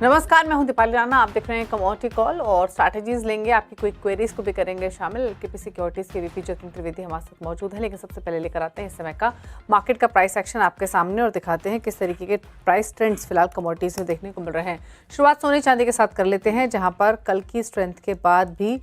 नमस्कार, मैं हूं दीपाली राणा। आप देख रहे हैं कमोडिटी कॉल और स्ट्रैटेजीज लेंगे। आपकी क्विक क्वेरीज को भी करेंगे शामिल। एलकेपी सिक्योरिटीज के वीपी जतिन त्रिवेदी हमारे साथ मौजूद है। लेकिन सबसे पहले लेकर आते हैं इस समय का मार्केट का प्राइस एक्शन आपके सामने और दिखाते हैं किस तरीके के प्राइस ट्रेंड्स फिलहाल कमोडिटीज में देखने को मिल रहे हैं। शुरुआत सोने चांदी के साथ कर लेते हैं, जहाँ पर कल की स्ट्रेंथ के बाद भी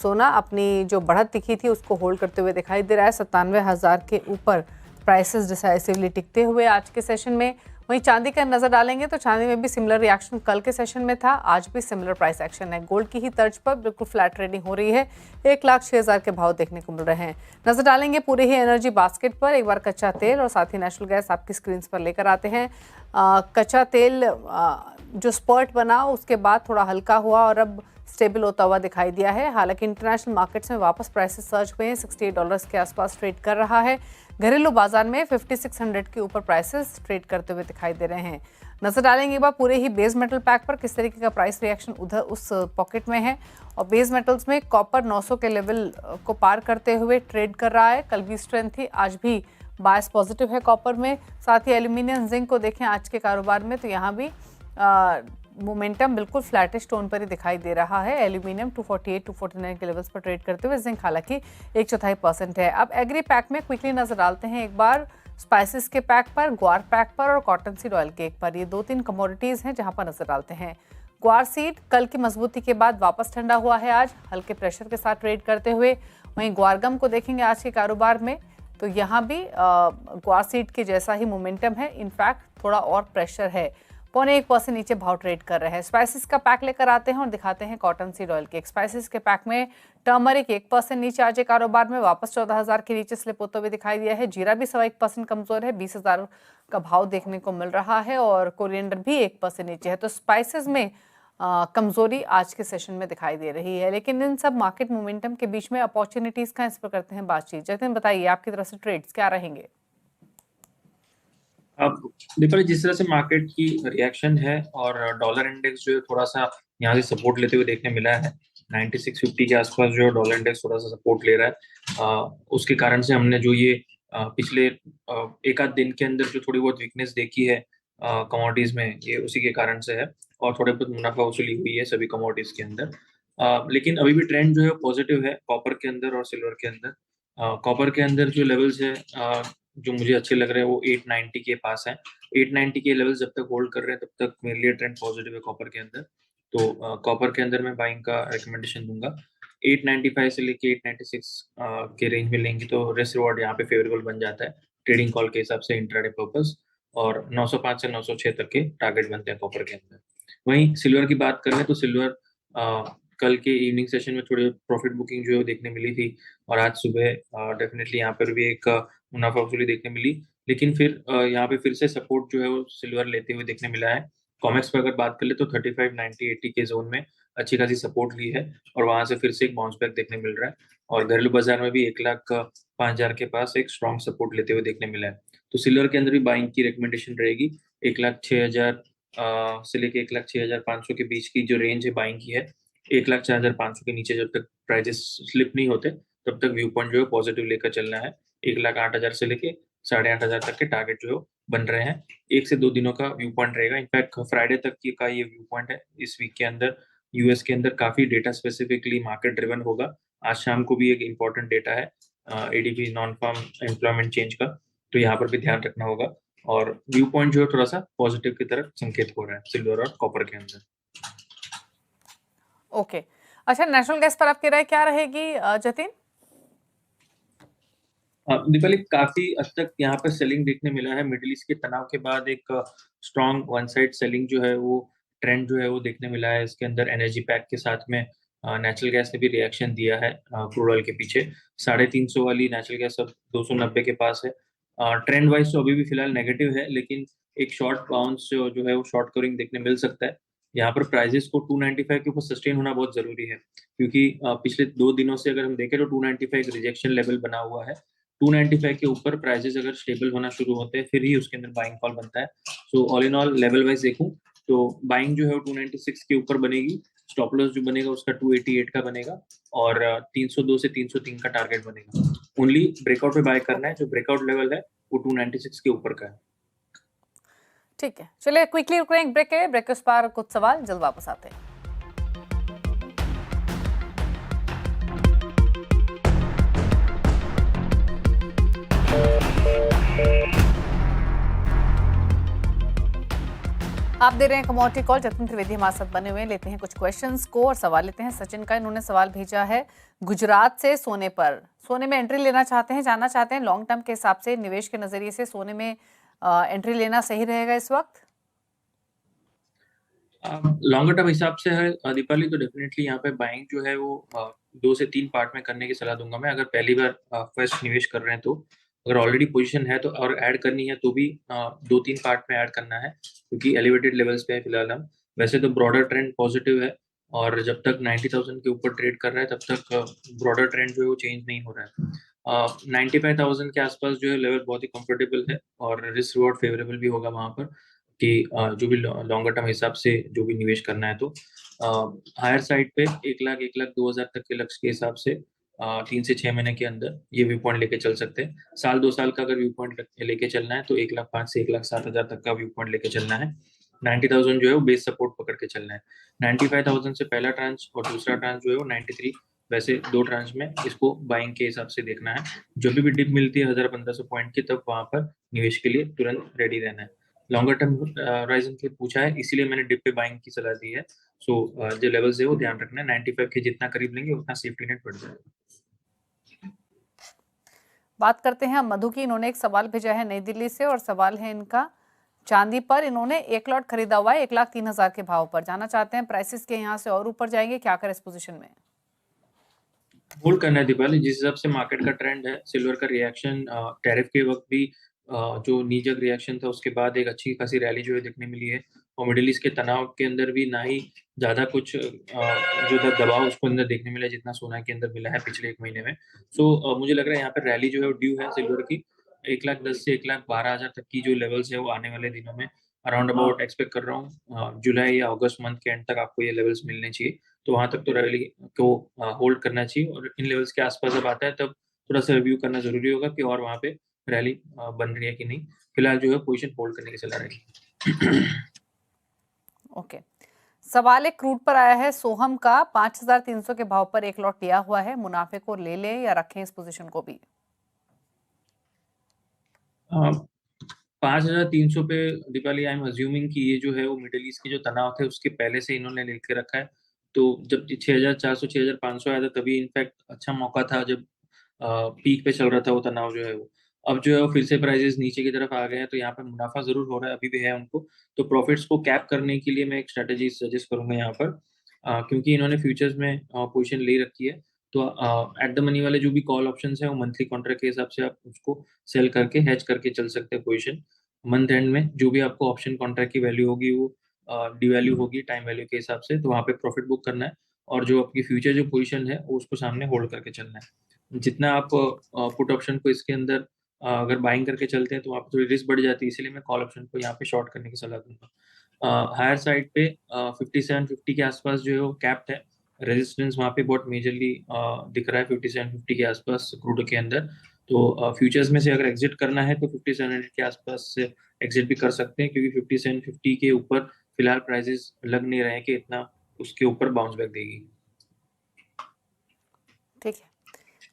सोना अपनी जो बढ़त दिखी थी उसको होल्ड करते हुए दिखाई दे रहा है। 97,000 के ऊपर प्राइसेस डिसाइसिवली टिकते हुए आज के सेशन में। वहीं चांदी का नजर डालेंगे तो चांदी में भी सिमिलर रिएक्शन कल के सेशन में था, आज भी सिमिलर प्राइस एक्शन है। गोल्ड की ही तर्ज पर बिल्कुल फ्लैट ट्रेडिंग हो रही है। 1,06,000 के भाव देखने को मिल रहे हैं। नजर डालेंगे पूरे ही एनर्जी बास्केट पर। एक बार कच्चा तेल और साथ ही नेचुरल गैस आपकी स्क्रीन पर लेकर आते हैं। कच्चा तेल जो स्पर्ट बना उसके बाद थोड़ा हल्का हुआ और अब स्टेबल होता हुआ दिखाई दिया है। हालांकि इंटरनेशनल मार्केट्स में वापस प्राइसेस सर्ज हुए हैं। $68 के आसपास ट्रेड कर रहा है। घरेलू बाजार में 5600 के ऊपर प्राइसेस ट्रेड करते हुए दिखाई दे रहे हैं। नजर डालेंगे एक बार पूरे ही बेस मेटल पैक पर किस तरीके का प्राइस रिएक्शन उधर उस पॉकेट में है। और बेस मेटल्स में कॉपर 900 के लेवल को पार करते हुए ट्रेड कर रहा है। कल भी स्ट्रेंथ थी, आज भी बायस पॉजिटिव है कॉपर में। साथ ही एल्यूमिनियम जिंक को देखें आज के कारोबार में तो यहाँ भी मोमेंटम बिल्कुल फ्लैटिश टोन पर ही दिखाई दे रहा है। एल्यूमिनियम 248-249 के लेवल्स पर ट्रेड करते हुए, जिंक हालांकि 1/4% है। अब एग्री पैक में क्विकली नजर डालते हैं एक बार स्पाइसेस के पैक पर, ग्वार पैक पर और कॉटन सीड ऑयल के एक पर। ये 2-3 कमोडिटीज हैं जहां पर नजर डालते हैं। ग्वार सीड कल की मजबूती के बाद वापस ठंडा हुआ है, आज हल्के प्रेशर के साथ ट्रेड करते हुए। वहीं ग्वारगम को देखेंगे आज के कारोबार में तो यहाँ भी ग्वार सीड के जैसा ही मोमेंटम है, इनफैक्ट थोड़ा और प्रेशर है। 0.1% नीचे भाव ट्रेड कर रहे हैं। स्पाइसेस का पैक लेकर आते हैं और दिखाते हैं कॉटन सीड ऑयल के। स्पाइसेस के पैक में टर्मरिक 1% नीचे आज कारोबार में वापस 14,000 के नीचे स्लिप होते हुए दिखाई दिया है। जीरा भी 1% कमजोर है, 20,000 का भाव देखने को मिल रहा है। और कोरिएंडर भी 1% नीचे है। तो स्पाइसेस में कमजोरी आज के सेशन में दिखाई दे रही है। लेकिन इन सब मार्केट मोमेंटम के बीच में अपॉर्चुनिटीज का इस पर करते हैं बातचीत। जतिन बताइए आपकी तरफ से ट्रेड्स क्या रहेंगे? अब दीपाली, जिस तरह से मार्केट की रिएक्शन है और डॉलर इंडेक्स जो है थोड़ा सा यहाँ से सपोर्ट लेते हुए देखने मिला है। 9650 के आसपास जो डॉलर इंडेक्स थोड़ा सा सपोर्ट ले रहा है। उसके कारण से हमने जो ये पिछले एक आध दिन के अंदर जो थोड़ी बहुत वीकनेस देखी है कमोडिटीज में, ये उसी के कारण से है। और थोड़े बहुत मुनाफा वसूली हुई है सभी कमोडिटीज के अंदर। लेकिन अभी भी ट्रेंड जो है पॉजिटिव है कॉपर के अंदर और सिल्वर के अंदर। कॉपर के अंदर जो लेवल्स है जो मुझे अच्छे लग रहे हैं वो 890 के पास है। 890 के लेवल जब तक होल्ड कर रहे हैं तब तक मेरे लिए ट्रेंड पॉजिटिव है कॉपर के अंदर। तो कॉपर के अंदर मैं बाइंग का रिकमेंडेशन दूंगा। 895 से लेके 896 के रेंज में लेंगे तो रिस्क रिवॉर्ड यहाँ पे फेवरेबल बन जाता है ट्रेडिंग कॉल के हिसाब से, इंट्राडे पर्पस। और 905 से 906 तक के टारगेट बनते हैं कॉपर के अंदर। वहीं सिल्वर की बात करें तो सिल्वर कल के इवनिंग सेशन में थोड़ी प्रॉफिट बुकिंग जो है वो देखने मिली थी। और आज सुबह डेफिनेटली यहाँ पर भी एक मुनाफा वसूली देखने मिली। लेकिन फिर यहाँ पे फिर से सपोर्ट जो है वो सिल्वर लेते हुए देखने मिला है। कॉमेक्स पर अगर बात कर ले तो 35, 90, 80 के जोन में अच्छी खासी सपोर्ट ली है और वहां से फिर से एक बाउंस बैक देखने मिल रहा है। और घरेलू बाजार में भी 1,05,000 के पास एक स्ट्रॉन्ग सपोर्ट लेते हुए देखने मिला है। तो सिल्वर के अंदर भी बाइंग की रिकमेंडेशन रहेगी। 1,06,000 से लेके 1,06,500 के बीच की जो रेंज है बाइंग की है। 1,04,500 के नीचे जब तक प्राइजेस स्लिप नहीं होते तब तक व्यू पॉइंट जो है पॉजिटिव लेकर चलना है। 1,08,000 से लेके 8,500 तक के टारगेट जो बन रहे हैं। 1 से 2 दिनों का व्यू पॉइंट रहेगा। इनफैक्ट फ्राइडे तक की का ये व्यू पॉइंट है। इस वीक के अंदर यूएस के अंदर काफी डेटा स्पेसिफिकली मार्केट ड्रिवन होगा। आज शाम को भी एक इम्पोर्टेंट डेटा है ADP non farm employment change का, तो यहाँ पर भी ध्यान रखना होगा। और व्यू पॉइंट जो है थोड़ा सा पॉजिटिव की तरफ संकेत हो रहा है सिल्वर और कॉपर के अंदर। ओके, अच्छा नेचुरल गैस पर आपकी राय क्या रहेगी जतिन? दीपाली, काफी हद तक यहाँ पर सेलिंग देखने मिला है। मिडिल ईस्ट के तनाव के बाद एक स्ट्रॉन्ग वन साइड सेलिंग जो है वो ट्रेंड जो है वो देखने मिला है। इसके अंदर एनर्जी पैक के साथ में नेचुरल गैस ने भी रिएक्शन दिया है क्रूड ऑयल के पीछे। 350 वाली नेचुरल गैस अब 290 के पास है। ट्रेंड वाइज तो अभी भी फिलहाल नेगेटिव है, लेकिन एक शॉर्ट बाउंस जो है वो शॉर्ट कवरिंग देखने मिल सकता है। यहाँ पर प्राइजेस को 295 के ऊपर सस्टेन होना बहुत जरूरी है, क्योंकि पिछले 2 दिनों से अगर हम देखें तो 295 रिजेक्शन लेवल बना हुआ है। 295 के ऊपर प्राइसेस अगर स्टेबल होना शुरू होते हैं फिर ही उसके अंदर बाइंग कॉल बनता है। So all in all level wise देखूं तो बाइंग जो है वो 296 के ऊपर बनेगी। स्टॉप लॉस जो बनेगा उसका 288 का बनेगा और 302 से 303 का टारगेट बनेगा। ओनली ब्रेकआउट पे बाय करना है। जो ब्रेकआउट लेवल है वो 296 के ऊपर का है। ठीक है, चलिए क्विकली रुक रहे हैं एक ब्रेक के लिए। ब्रेक के उस पार कुछ सवाल, जल्द वापस आते हैं। आप दे रहे हैं कमोडिटी कॉल, जतिन त्रिवेदी हमारे साथ बने हुए हैं। लेते हैं कुछ क्वेश्चंस को और सवाल लेते हैं। सचिन का इन्होंने सवाल भेजा है गुजरात से। सोने में एंट्री लेना चाहते हैं, जानना चाहते हैं लॉन्ग टर्म के हिसाब से, निवेश के नजरिए से सोने में एंट्री लेना सही रहेगा इस वक्त? लॉन्गर टर्म हिसाब से है दीपाली, तो डेफिनेटली यहाँ पे बाइंग जो है वो 2 से 3 पार्ट में करने की सलाह दूंगा मैं। अगर पहली बार फर्स्ट निवेश कर रहे हैं तो, अगर ऑलरेडी पोजीशन है तो और ऐड करनी है तो भी 2-3 पार्ट में ऐड करना है, क्योंकि एलिवेटेड लेवल्स पे है फिलहाल हम। वैसे तो ब्रॉडर ट्रेंड पॉजिटिव है, और जब तक 90,000 के ऊपर ट्रेड कर रहा है तब तक ब्रॉडर ट्रेंड जो है वो चेंज नहीं हो रहा है। 95,000 के आसपास जो है लेवल बहुत ही कंफर्टेबल है, और रिस्क रिवॉर्ड फेवरेबल भी होगा वहां पर कि जो भी लॉन्गर टर्म हिसाब से जो भी निवेश करना है तो हायर साइड पे 1,02,000 तक के लक्ष्य के हिसाब से 3 से 6 महीने के अंदर ये व्यू पॉइंट लेके चल सकते हैं। साल 2 साल का अगर व्यू पॉइंट लेके चलना है तो 1,05,000 से 1,07,000 तक का व्यू पॉइंट लेके चलना है। 90,000 जो है वो बेस सपोर्ट पकड़ के चलना है। 95,000 से पहला ट्रांच और दूसरा ट्रांच जो है वो 93, वैसे 2 ट्रांच में इसको बाइंग के हिसाब से देखना है। जब भी डिप मिलती है 1,000-1,500 पॉइंट की, तब वहां पर निवेश के लिए तुरंत रेडी रहना है। लॉन्गर टर्म होराइजन के पूछा है, इसीलिए मैंने डिप पे बाइंग की सलाह दी है। सो जो लेवल्स है वो ध्यान रखना है। 95 के जितना करीब लेंगे उतना सेफ्टी नेट बढ़ जाएगा। बात करते हैं मधु की। इन्होंने एक सवाल भेजा है नई दिल्ली से, और सवाल है इनका चांदी पर। इन्होंने 1 लॉट खरीदा हुआ है 1,03,000 के भाव पर। जाना चाहते हैं प्राइसेस के यहाँ से और ऊपर जाएंगे, क्या करें इस पोजीशन में? होल्ड करना है दीपाली, जिस हिसाब से मार्केट का ट्रेंड है। सिल्वर का रिएक्शन टैरिफ के वक्त भी जो नीजक रिएक्शन था, उसके बाद एक अच्छी खासी रैली जो है देखने मिली है, और मिडिल ईस्ट के तनाव के अंदर भी ना ही ज्यादा कुछ जो दबाव उसको अंदर देखने मिला जितना सोना के अंदर मिला है पिछले 1 महीने में। सो मुझे लग रहा है यहाँ पर रैली जो है वो ड्यू है सिल्वर की। 1,10,000 से 1,12,000 तक की जो लेवल्स है वो आने वाले दिनों में अराउंड अबाउट एक्सपेक्ट कर रहा हूँ। जुलाई या अगस्त मंथ के एंड तक आपको ये लेवल्स मिलने चाहिए, तो वहां तक तो रैली को होल्ड करना चाहिए। और इन लेवल्स के आसपास जब आता है तब थोड़ा सा रिव्यू करना जरूरी होगा कि और वहां पे रैली बन रही है कि नहीं। फिलहाल जो है पोजीशन होल्ड करने की सलाह रहेगी। ओके, सवाल एक क्रूड पर आया है सोहम का। 5,300 के भाव पर 1 लॉट लिया हुआ है, मुनाफे को ले लें या रखें इस पोजीशन को भी? 5,300 पे दीपाली, आई एम अज्यूमिंग कि ये जो है वो मिडिल ईस्ट के जो तनाव थे उसके पहले से इन्होंने लेके रखा है। तो जब 6,400 6,500 आया था तभी इनफैक्ट अच्छा मौका था, जब पीक पे चल रहा था वो तनाव जो है वो। अब जो है वो फिर से प्राइसेस नीचे की तरफ आ गए हैं, तो यहाँ पे मुनाफा जरूर हो रहा है, अभी भी है उनको। तो प्रॉफिट्स को कैप करने के लिए मैं एक स्ट्रेटेजी सजेस्ट करूंगा यहाँ पर, क्योंकि इन्होंने फ्यूचर्स में पोजीशन ले रखी है। तो एट द मनी वाले जो भी कॉल ऑप्शंस है वो मंथली कॉन्ट्रैक्ट के हिसाब से आप उसको सेल करके हेज करके चल सकते हैं पोजीशन। मंथ एंड में जो भी आपको ऑप्शन कॉन्ट्रैक्ट की वैल्यू होगी वो डिवैल्यू होगी टाइम वैल्यू के हिसाब से, तो वहाँ पे प्रॉफिट बुक करना है। और जो आपकी फ्यूचर जो पोजीशन है वो उसको सामने होल्ड करके चलना है। जितना आप पुट ऑप्शन को इसके अंदर अगर बाइंग करके चलते हैं तो वहाँ पे थोड़ी रिस्क बढ़ जाती है, इसीलिए मैं कॉल ऑप्शन को यहाँ पे शॉर्ट करने की सलाह दूंगा। हायर साइड पे 5750 के आसपास जो है वो कैप्ड है। रेजिस्टेंस वहाँ पे बहुत मेजरली दिख रहा है 5750 के आसपास क्रूड के अंदर। तो फ्यूचर्स में से अगर एग्जिट करना है तो 5700 के आसपास से एग्जिट भी कर सकते हैं, क्योंकि 5750 के ऊपर फिलहाल प्राइसेस लग नहीं रहे हैं कि इतना उसके ऊपर बाउंस बैक देगी। ठीक है,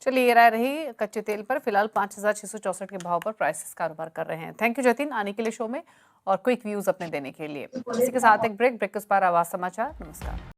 चलिए ये राय रही कच्चे तेल पर। फिलहाल 5,664 के भाव पर प्राइसेस कारोबार कर रहे हैं। थैंक यू जतिन आने के लिए शो में और क्विक व्यूज अपने देने के लिए। इसी के साथ एक ब्रेक के उस पार आवाज समाचार। नमस्कार।